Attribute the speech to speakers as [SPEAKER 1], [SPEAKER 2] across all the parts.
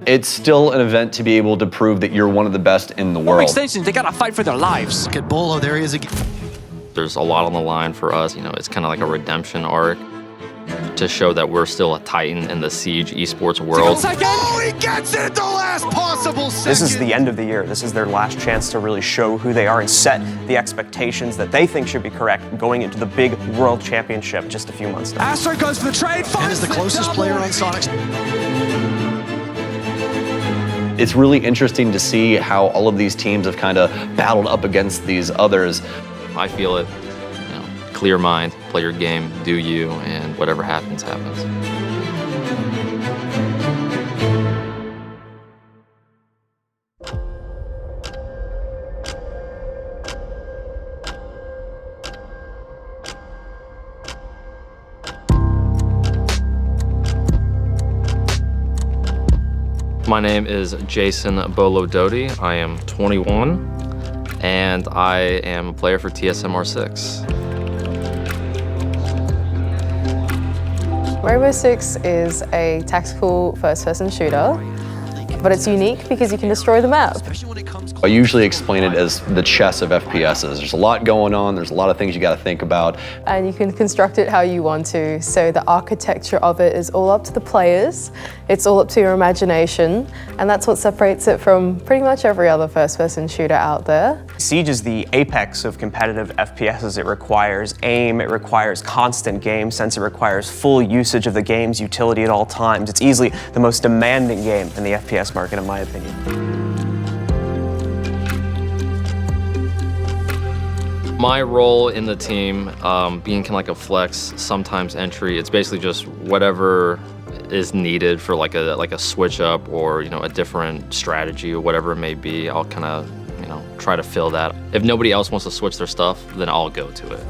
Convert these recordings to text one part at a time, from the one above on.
[SPEAKER 1] It's still an event to be able to prove that you're one of the best in the world.
[SPEAKER 2] Extension, they gotta fight for their lives.
[SPEAKER 3] Look at Bolo, there he is again.
[SPEAKER 4] There's a lot on the line for us. You know, it's kind of like a redemption arc to show that we're still a titan in the Siege esports world.
[SPEAKER 3] Oh, he gets it at the last possible second.
[SPEAKER 5] This is the end of the year. This is their last chance to really show who they are and set the expectations that they think should be correct going into the big World Championship just a few months down.
[SPEAKER 3] Astro goes for the trade. And is the closest player on Sonic's.
[SPEAKER 1] It's really interesting to see how all of these teams have kind of battled up against these others.
[SPEAKER 4] I feel it. You know, clear mind, play your game, do you, and whatever happens, happens. My name is Jason Bolododi. I am 21, and I am a player for TSMR6.
[SPEAKER 6] Rainbow Six is a tactical first-person shooter, but it's unique because you can destroy the map.
[SPEAKER 1] I usually explain it as the chess of FPSs. There's a lot going on, there's a lot of things you got to think about.
[SPEAKER 6] And you can construct it how you want to, so the architecture of it is all up to the players, it's all up to your imagination, and that's what separates it from pretty much every other first-person shooter out there.
[SPEAKER 5] Siege is the apex of competitive FPSs. It requires aim, it requires constant game sense, it requires full usage of the game's utility at all times. It's easily the most demanding game in the FPS market, in my opinion.
[SPEAKER 4] My role in the team, being kind of like a flex, sometimes entry, it's basically just whatever is needed for like a switch up or, you know, a different strategy or whatever it may be. I'll kind of, you know, try to fill that. If nobody else wants to switch their stuff, then I'll go to it.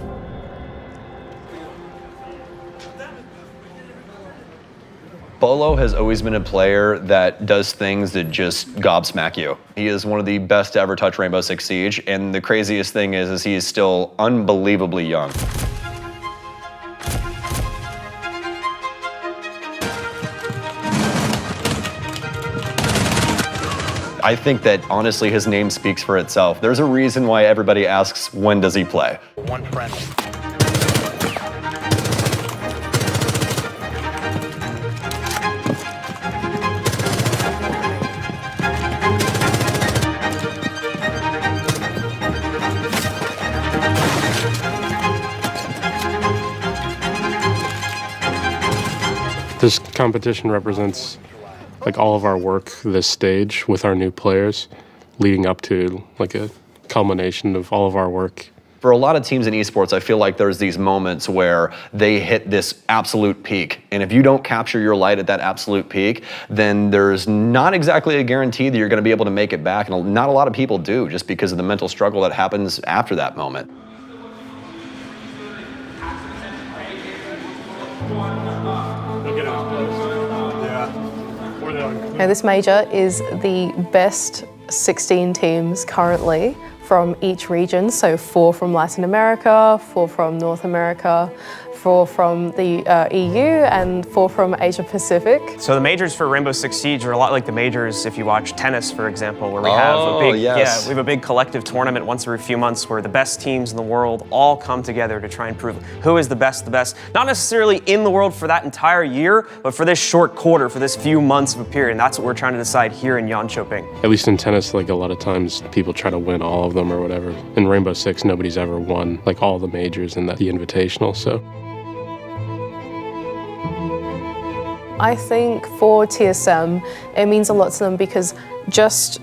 [SPEAKER 1] Bolo has always been a player that does things that just gobsmack you. He is one of the best to ever touch Rainbow Six Siege, and the craziest thing is he is still unbelievably young. I think that honestly his name speaks for itself. There's a reason why everybody asks, when does he play?
[SPEAKER 7] One friend.
[SPEAKER 8] This competition represents like all of our work this stage with our new players, leading up to like a culmination of all of our work.
[SPEAKER 1] For a lot of teams in esports, I feel like there's these moments where they hit this absolute peak. And if you don't capture your light at that absolute peak, then there's not exactly a guarantee that you're going to be able to make it back. And not a lot of people do, just because of the mental struggle that happens after that moment.
[SPEAKER 6] Now, this major is the best 16 teams currently from each region, so 4 from Latin America, 4 from North America, 4 from the EU, and 4 from Asia Pacific.
[SPEAKER 5] So the majors for Rainbow Six Siege are a lot like the majors if you watch tennis, for example, where we have a big, we have a big collective tournament once every few months where the best teams in the world all come together to try and prove who is the best, not necessarily in the world for that entire year, but for this short quarter, for this few months of a period. And that's what we're trying to decide here in Jönköping.
[SPEAKER 8] At least in tennis, like a lot of times people try to win all of them or whatever. In Rainbow Six, nobody's ever won like all the majors and the Invitational, so.
[SPEAKER 6] I think for TSM, it means a lot to them because just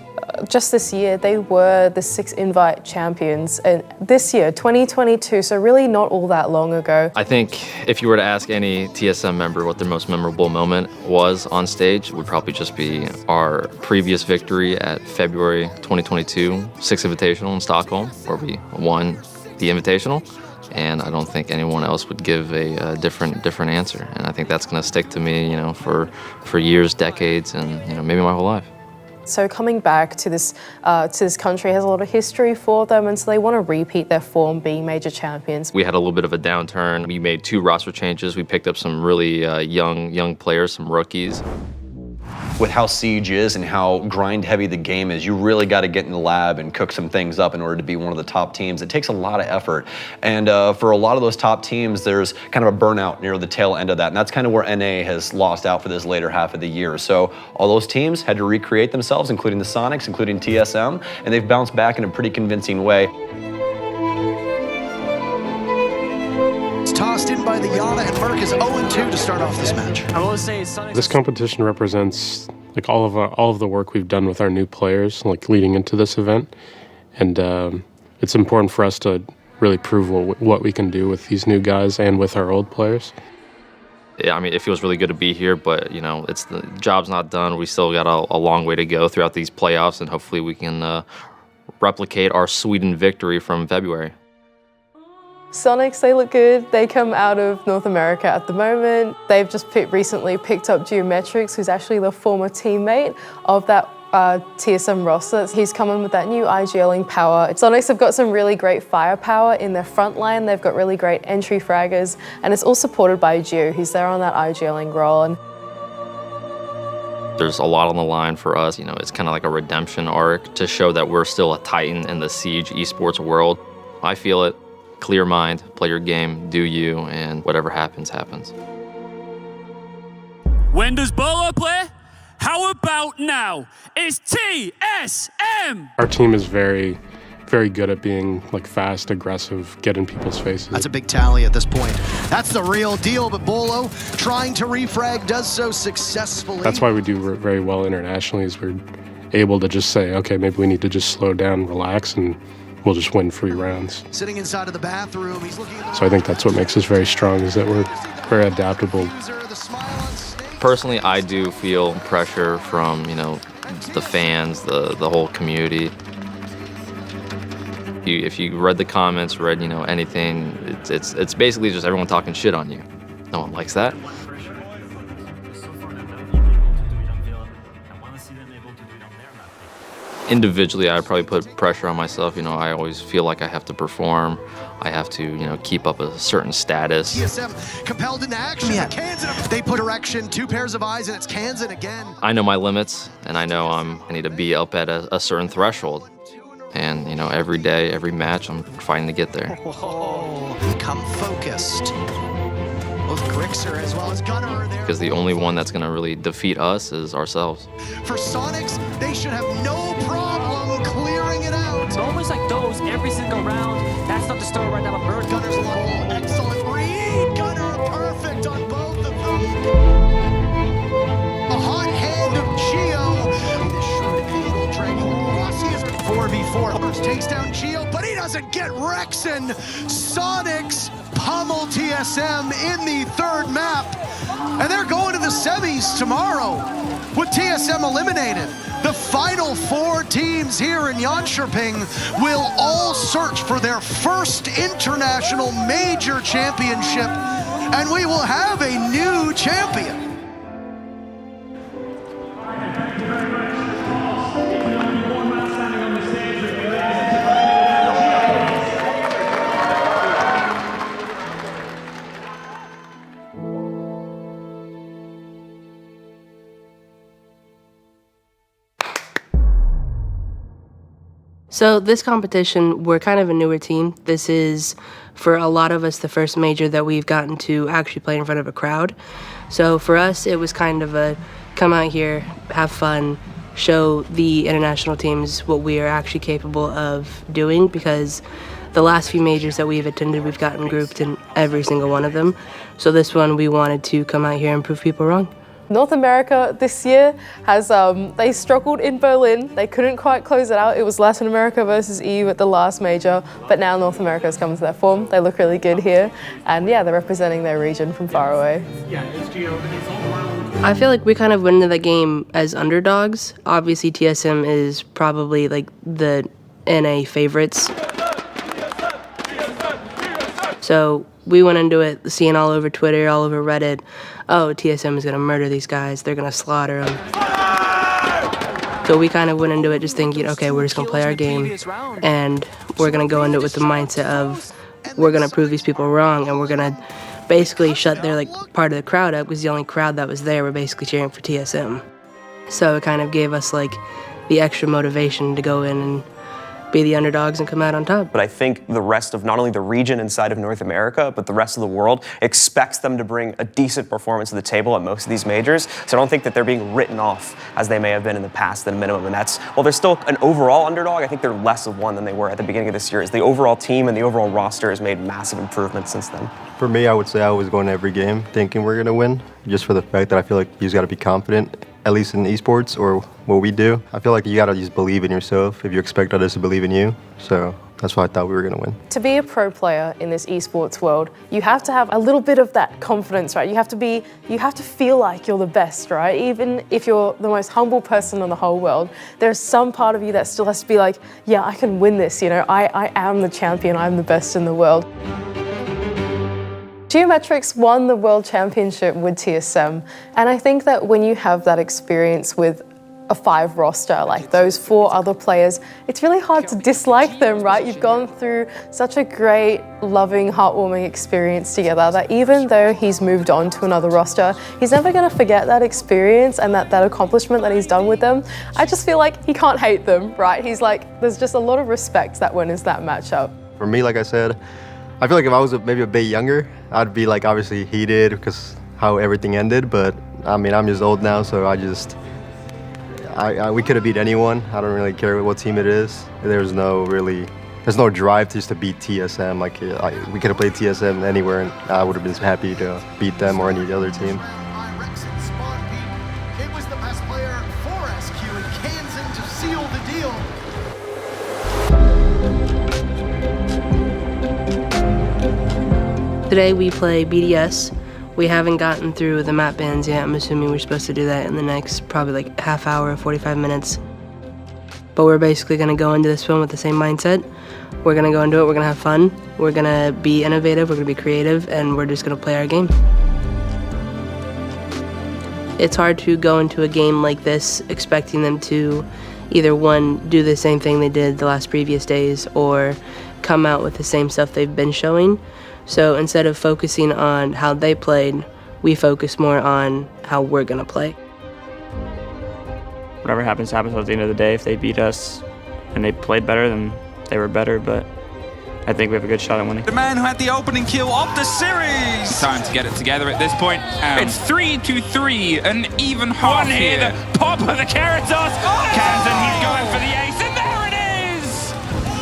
[SPEAKER 6] this year, they were the 6 invite champions. And this year, 2022, so really not all that long ago.
[SPEAKER 4] I think if you were to ask any TSM member what their most memorable moment was on stage, it would probably just be our previous victory at February 2022 Six Invitational in Stockholm, where we won the Invitational. And I don't think anyone else would give a different answer. And I think that's going to stick to me, you know, for years, decades, and you know, maybe my whole life.
[SPEAKER 6] So coming back to this country has a lot of history for them, and so they want to repeat their form being major champions.
[SPEAKER 4] We had a little bit of a downturn. We made 2 roster changes. We picked up some really young players, some rookies.
[SPEAKER 1] with how Siege is and how grind heavy the game is, you really got to get in the lab and cook some things up in order to be one of the top teams. It takes a lot of effort. And for a lot of those top teams, there's kind of a burnout near the tail end of that. And that's kind of where NA has lost out for this later half of the year. So all those teams had to recreate themselves, including the Sonics, including TSM, and they've bounced back in a pretty convincing way.
[SPEAKER 3] It's tossed in by the Yana, and Merc is 0-2 to start off this match.
[SPEAKER 2] I will say Sonic.
[SPEAKER 8] This competition represents like all of the work we've done with our new players, like leading into this event, and it's important for us to really prove what we can do with these new guys and with our old players.
[SPEAKER 4] Yeah, I mean, it feels really good to be here, but you know, the job's not done. We still got a long way to go throughout these playoffs, and hopefully we can replicate our Sweden victory from February.
[SPEAKER 6] Sonics, they look good. They come out of North America at the moment. They've just recently picked up Geometrics, who's actually the former teammate of that TSM roster. He's coming with that new IGLing power. Sonics have got some really great firepower in their front line. They've got really great entry fraggers, and it's all supported by Geo, who's there on that IGLing role. And
[SPEAKER 4] there's a lot on the line for us. You know, it's kind of like a redemption arc to show that we're still a titan in the Siege esports world. I feel it. Clear mind, play your game, do you, and whatever happens, happens.
[SPEAKER 2] When does Bolo play? How about now? It's TSM!
[SPEAKER 8] Our team is very, very good at being like fast, aggressive, get in people's faces.
[SPEAKER 3] That's a big tally at this point. That's the real deal, but Bolo, trying to refrag, does so successfully.
[SPEAKER 8] That's why we do very well internationally, is we're able to just say, okay, maybe we need to just slow down, relax, and we'll just win free rounds.
[SPEAKER 3] Sitting inside of the bathroom, he's looking at the
[SPEAKER 8] So I think that's what makes us very strong, is that we're very adaptable.
[SPEAKER 4] Personally, I do feel pressure from, you know, the fans, the whole community. If you read the comments, read, you know, anything, it's basically just everyone talking shit on you. No one likes that. Individually, I probably put pressure on myself. You know, I always feel like I have to perform. I have to, you know, keep up a certain status.
[SPEAKER 3] TSM compelled into action. Yeah. Kansan, they put direction, 2 pairs of eyes, and it's Kansan again.
[SPEAKER 4] I know my limits, and I know I need to be up at a certain threshold. And, you know, every day, every match, I'm fighting to get there.
[SPEAKER 3] Oh, become focused. Both Grixer as well as Gunner are there.
[SPEAKER 4] Because the only one that's going to really defeat us is ourselves.
[SPEAKER 3] For Sonics, they should have no problem clearing it out.
[SPEAKER 2] Moments like those every single round, that's not the story right now, but Bird.
[SPEAKER 3] Gunner's level, excellent read. Gunner perfect on both of them. A hot hand of Geo. This short angle dragging Rossi is 4v4. First takes down Geo, but he doesn't get Rexen. Sonics pummel TSM in the 3rd map. And they're going to the semis tomorrow with TSM eliminated. The final 4 teams here in Jönköping will all search for their first international major championship, and we will have a new champion.
[SPEAKER 7] So this competition, we're kind of a newer team. This is, for a lot of us, the first major that we've gotten to actually play in front of a crowd. So for us, it was kind of a come out here, have fun, show the international teams what we are actually capable of doing, because the last few majors that we've attended, we've gotten grouped in every single one of them. So this one, we wanted to come out here and prove people wrong.
[SPEAKER 6] North America this year has, they struggled in Berlin. They couldn't quite close it out. It was Latin America versus EU at the last major, but now North America has come to their form. They look really good here. And yeah, they're representing their region from far away.
[SPEAKER 7] I feel like we kind of went into the game as underdogs. Obviously, TSM is probably like the NA favorites. So we went into it seeing all over Twitter, all over Reddit, oh, TSM is going to murder these guys. They're going to slaughter them. So we kind of went into it just thinking, okay, we're just going to play our game, and we're going to go into it with the mindset of we're going to prove these people wrong, and we're going to basically shut their like part of the crowd up, because the only crowd that was there were basically cheering for TSM. So it kind of gave us like the extra motivation to go in and be the underdogs and come out on top.
[SPEAKER 5] But I think the rest of not only the region inside of North America, but the rest of the world expects them to bring a decent performance to the table at most of these majors. So I don't think that they're being written off as they may have been in the past at a minimum. And that's, while they're still an overall underdog, I think they're less of one than they were at the beginning of this year. As the overall team and the overall roster has made massive improvements since then.
[SPEAKER 9] For me, I would say I was going to every game thinking we're going to win, just for the fact that I feel like you just got to be confident, at least in esports or what we do. I feel like you got to just believe in yourself if you expect others to believe in you. So that's why I thought we were going to win.
[SPEAKER 6] To be a pro player in this esports world, you have to have a little bit of that confidence, right? You have to feel like you're the best, right? Even if you're the most humble person in the whole world, there's some part of you that still has to be like, yeah, I can win this, you know, I am the champion, I'm the best in the world. Geometrics won the World Championship with TSM, and I think that when you have that experience with a 5 roster, like those 4 other players, it's really hard to dislike them, right? You've gone through such a great, loving, heartwarming experience together that even though he's moved on to another roster, he's never gonna forget that experience and that accomplishment that he's done with them. I just feel like he can't hate them, right? He's like, there's just a lot of respect that went into that matchup.
[SPEAKER 9] For me, like I said, I feel like if I was maybe a bit younger, I'd be like obviously heated because how everything ended, but I mean, I'm just old now, so we could have beat anyone. I don't really care what team it is. There's no drive just to beat TSM. Like we could have played TSM anywhere and I would have been happy to beat them or any other team.
[SPEAKER 3] It was the best player for SQ and Kansan to seal the deal.
[SPEAKER 7] Today we play BDS. We haven't gotten through the map bans yet. I'm assuming we're supposed to do that in the next probably like half hour, 45 minutes. But we're basically gonna go into this film with the same mindset. We're gonna go into it, we're gonna have fun, we're gonna be innovative, we're gonna be creative, and we're just gonna play our game. It's hard to go into a game like this expecting them to either one, do the same thing they did the last previous days, or come out with the same stuff they've been showing. So instead of focusing on how they played, we focus more on how we're gonna play.
[SPEAKER 10] Whatever happens at the end of the day. If they beat us and they played better, then they were better, but I think we have a good shot at winning.
[SPEAKER 2] The man who had the opening kill of the series. Time to get it together at this point. It's 3-3, an even half here. The pop of the Keratos. Kansan, he's going for the ace, and there it is!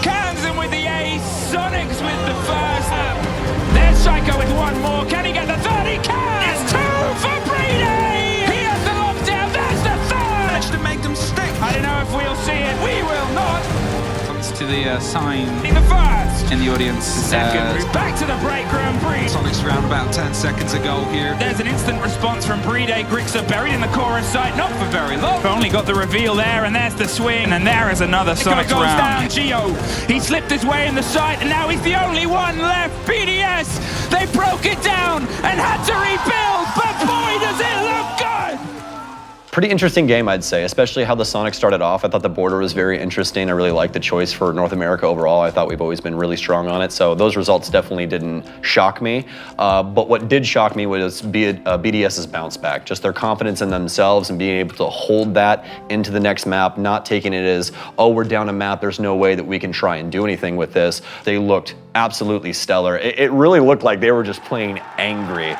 [SPEAKER 2] Kansan with the ace, Sonics with the first. There's Psycho with one more. Can he get the third? He can! It's 2 for Breedy! He has the lockdown. There's the third! Managed to make them stick. I don't know if we'll see it. We will not. Comes to the sign. In the first. In the audience. Second. Back to the break room. Breed. Sonics around about 10 seconds ago here. There's an instant response from Breedy. Grixer buried in the chorus site. Not for very long. Only got the reveal there, and there's the swing. And there is another Sonics round. Down. Geo. He slipped his way in the site, and now he's the only one left. BDS. They broke it down and had to rebuild, but boy, does it look good!
[SPEAKER 1] Pretty interesting game, I'd say, especially how the Sonics started off. I thought the border was very interesting. I really liked the choice for North America overall. I thought we've always been really strong on it, so those results definitely didn't shock me. But what did shock me was BDS's bounce back, just their confidence in themselves and being able to hold that into the next map, not taking it as, oh, we're down a map, there's no way that we can try and do anything with this. They looked absolutely stellar. It really looked like they were just playing angry.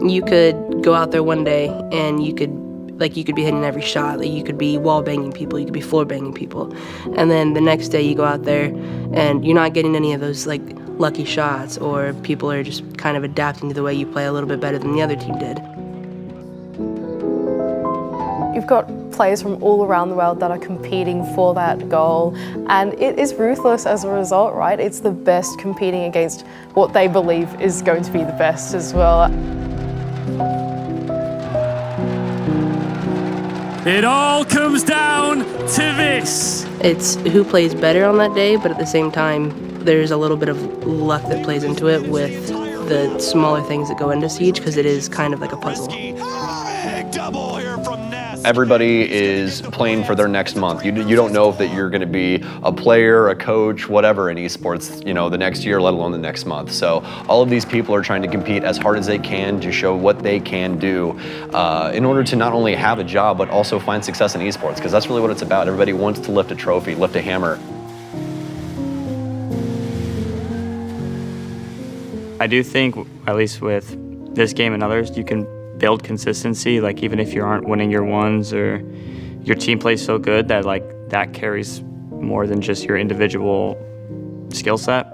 [SPEAKER 7] You could go out there one day and you could be hitting every shot. Like you could be wall banging people, you could be floor banging people. And then the next day you go out there and you're not getting any of those like lucky shots, or people are just kind of adapting to the way you play a little bit better than the other team did.
[SPEAKER 6] You've got players from all around the world that are competing for that goal, and it is ruthless as a result, right? It's the best competing against what they believe is going to be the best as well.
[SPEAKER 2] It all comes down to this.
[SPEAKER 7] It's who plays better on that day, but at the same time, there's a little bit of luck that plays into it with the smaller things that go into Siege, because it is kind of like a puzzle.
[SPEAKER 3] Big double here from Ness.
[SPEAKER 1] Everybody is playing for their next month. You don't know if that you're going to be a player, a coach, whatever in esports, you know, the next year, let alone the next month. So all of these people are trying to compete as hard as they can to show what they can do in order to not only have a job, but also find success in esports, because that's really what it's about. Everybody wants to lift a trophy, lift a hammer.
[SPEAKER 10] I do think, at least with this game and others, you can build consistency. Like, even if you aren't winning your ones or your team plays so good that like that carries more than just your individual skill set.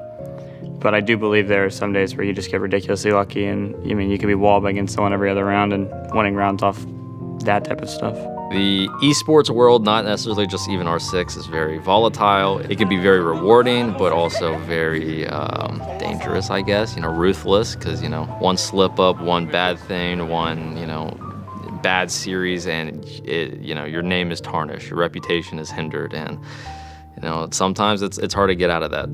[SPEAKER 10] But I do believe there are some days where you just get ridiculously lucky, and I mean, you could be wallbanging someone every other round and winning rounds off that type of stuff.
[SPEAKER 4] The esports world, not necessarily just even R6, is very volatile. It can be very rewarding, but also very dangerous, I guess. You know, ruthless, because, you know, one slip up, one bad thing, one, you know, bad series, and you know, your name is tarnished, your reputation is hindered, and you know, sometimes it's hard to get out of that.